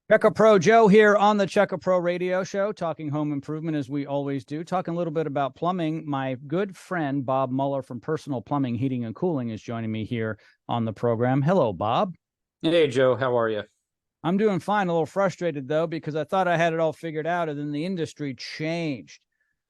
Checker Pro Joe here on the Checker Pro Radio Show, talking home improvement as we always do, talking a little bit about plumbing. My good friend Bob Muller from Personal Plumbing, Heating and Cooling is joining me here on the program. Hello, Bob. Hey, Joe, how are you? I'm doing fine. A little frustrated, though, because I thought I had it all figured out, and then the industry changed.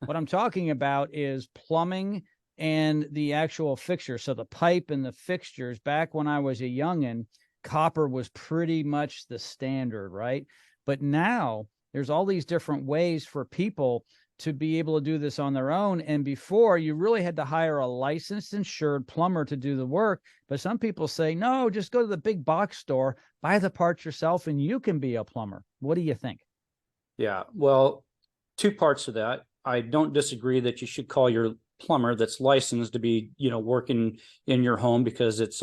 What I'm talking about is plumbing and the actual fixture. So the pipe and the fixtures, back when I was a youngin', copper was pretty much the standard, right? But now there's all these different ways for people to be able to do this on their own. And before, you really had to hire a licensed, insured plumber to do the work. But some people say, no, just go to the big box store, buy the parts yourself, and you can be a plumber. What do you think? Yeah, well, two parts to that. I don't disagree that you should call your plumber that's licensed to be, working in your home, because it's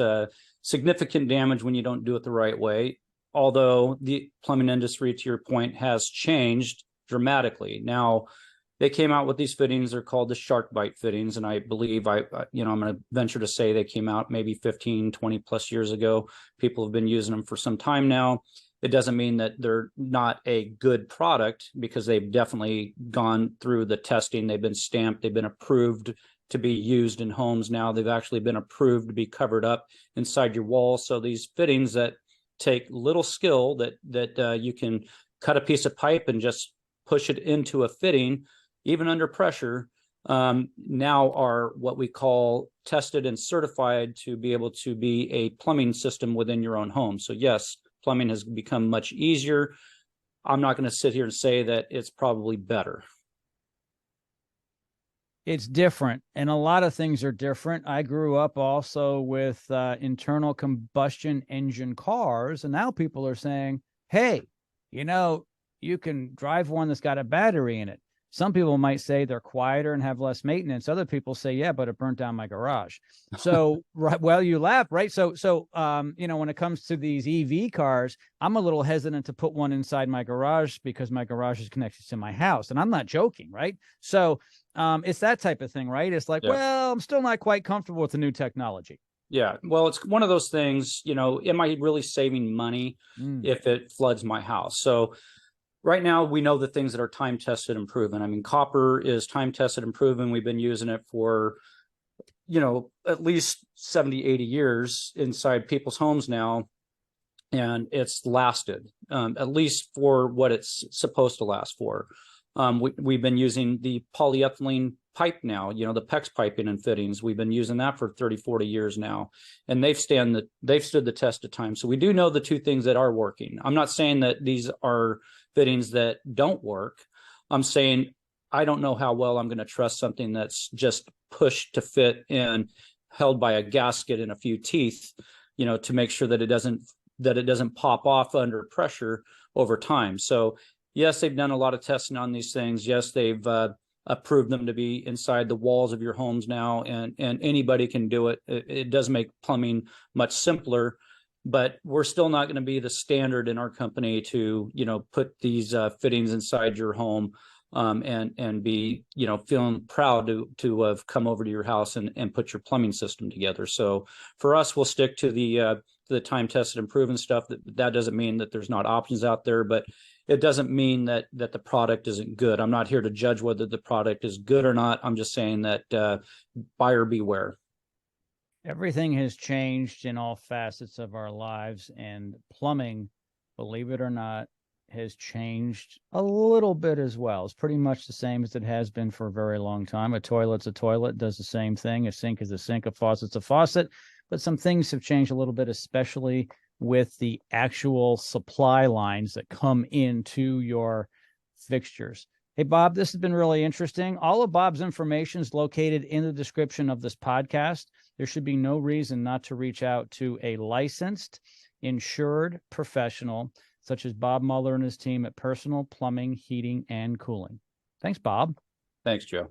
significant damage when you don't do it the right way. Although the plumbing industry, to your point, has changed dramatically. Now, they came out with these fittings. They're called the shark bite fittings. And I believe I'm going to venture to say they came out maybe 15, 20 plus years ago. People have been using them for some time now. It doesn't mean that they're not a good product, because they've definitely gone through the testing. They've been stamped. They've been approved to be used in homes now. They've actually been approved to be covered up inside your wall. So these fittings that take little skill, that you can cut a piece of pipe and just push it into a fitting, even under pressure, now are what we call tested and certified to be able to be a plumbing system within your own home. So yes, plumbing has become much easier. I'm not going to sit here and say that it's probably better. It's different, and a lot of things are different. I grew up also with internal combustion engine cars, and now people are saying, hey, you can drive one that's got a battery in it. Some people might say they're quieter and have less maintenance. Other people say, yeah, but it burnt down my garage. So, right, well, you laugh, right? So, when it comes to these EV cars, I'm a little hesitant to put one inside my garage because my garage is connected to my house. And I'm not joking, right? So it's that type of thing, right? It's like, Yeah. well, I'm still not quite comfortable with the new technology. Yeah, well, it's one of those things, am I really saving money if it floods my house? So right now, we know the things that are time tested and proven. I mean, copper is time tested and proven. We've been using it for, at least 70, 80 years inside people's homes now. And it's lasted, at least for what it's supposed to last for. We've been using the polyethylene pipe now, the PEX piping and fittings. We've been using that for 30, 40 years now, and they've stood the test of time. So we do know the two things that are working. I'm not saying that these are fittings that don't work. I'm saying I don't know how well I'm going to trust something that's just pushed to fit and held by a gasket and a few teeth, to make sure that it doesn't pop off under pressure over time. So yes, they've done a lot of testing on these things. Yes, they've approved them to be inside the walls of your homes now, and anybody can do it. It does make plumbing much simpler, but we're still not going to be the standard in our company to, put these fittings inside your home, and be, feeling proud to have come over to your house and put your plumbing system together. So for us, we'll stick to the time tested and proven stuff. That doesn't mean that there's not options out there, but it doesn't mean that the product isn't good. I'm not here to judge whether the product is good or not. I'm just saying that buyer beware. Everything has changed in all facets of our lives, and plumbing, believe it or not, has changed a little bit as well. It's pretty much the same as it has been for a very long time. A toilet's a toilet, does the same thing. A sink is a sink, a faucet's a faucet. But some things have changed a little bit, especially with the actual supply lines that come into your fixtures. Hey, Bob, this has been really interesting. All of Bob's information is located in the description of this podcast. There should be no reason not to reach out to a licensed, insured professional such as Bob Muller and his team at Personal Plumbing, Heating, and Cooling. Thanks, Bob. Thanks, Joe.